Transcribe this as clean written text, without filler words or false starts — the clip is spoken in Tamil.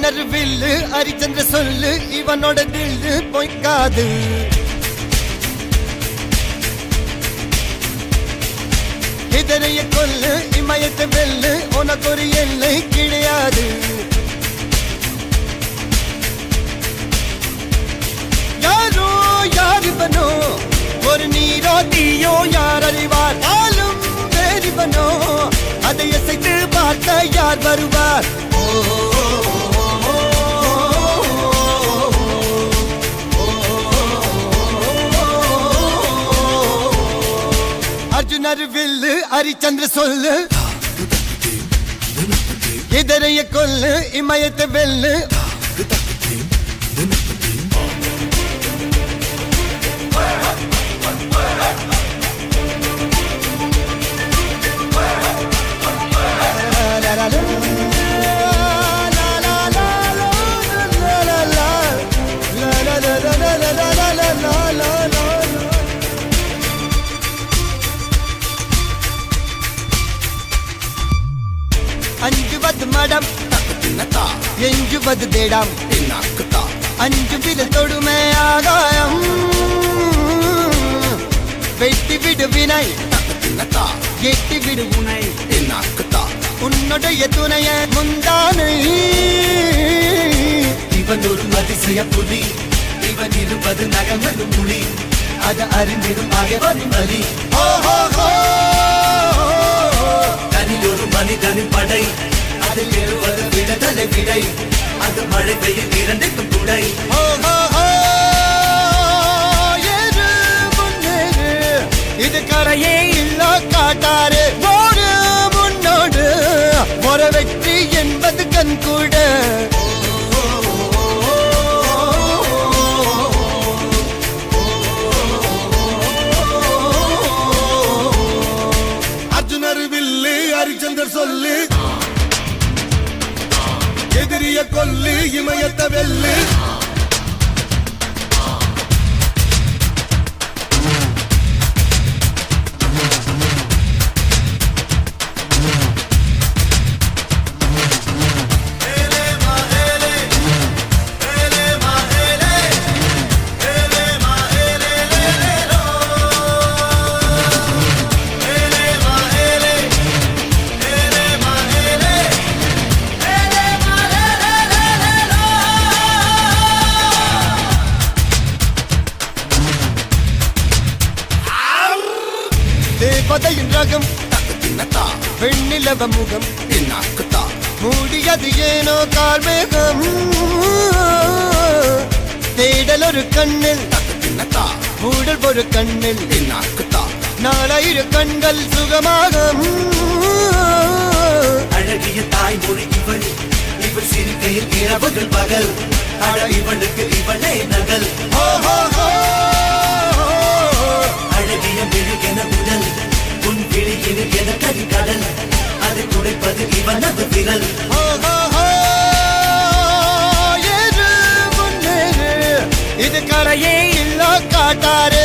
அர்ஜுனர் வில்லு ஹரிச்சந்திர சொல்லு இவனோட தில்லு பொய்க்காது. இதனைய கொல்லு இமயத்தை வெல்லு உனக்கு ஒரு எல்லை கிடையாது. யாரோ யார் இவனோ ஒரு நீரோ தீயோ யார் அறிவார். ஆளும் வேறிவனோ அதை அசைத்து பார்க்க யார் வருவார். அர்ஜுனர் வில்லு ஹரிச்சந்திர சொல்லு இதரைய கொல்லு இமயத்தை வெல்லு. அஞ்சுவது மடம் எஞ்சுவது தேடம் அஞ்சு விரல் தொடுமை ஆகாயம். வெட்டி விடு வினை எட்டி விடு உனை உன்னுடைய துணைய முந்தானை. இவன் ஒரு அதிசய புலி இவன் இருப்பது நகமது புலி அது அறிந்திடும் ஆகவன் பலி. தனில் ஒரு மனிதனின் படை அதில் எழுவது விடுதலை விடை அது மழை பெய்யும் இரண்டுக்கும் துடை. இது கரையே இல்ல காட்டாரு ஓடு முன்னோடு ஒரு வெற்றி என்பது கண் கூட. அர்ஜுனர் வில்லு ஹரிச்சந்தர் சொல்லு எதிரிய கொல்லு இமயத்தை வெல்லு. தேவதையின் ரகம் பெண்ணிலவ முகம் மூடியது ஏனோ கார்மேகம். தேடல் ஒரு கண்ணில் மூடல் ஒரு கண்ணில் நாலாயிர கண்கள் சுகமாக. அழகிய தாய்மொழி இவள் இவள் சிரிக்கையில் இரவுகள் பகல் அழ இவளுக்கு இவளே நகல். அழகிய மெழுகென உடல் உன் விழியில் என கரிகடல் அதை துடைப்பது இவனது விரல். இது கரையே இல்ல காட்டாரு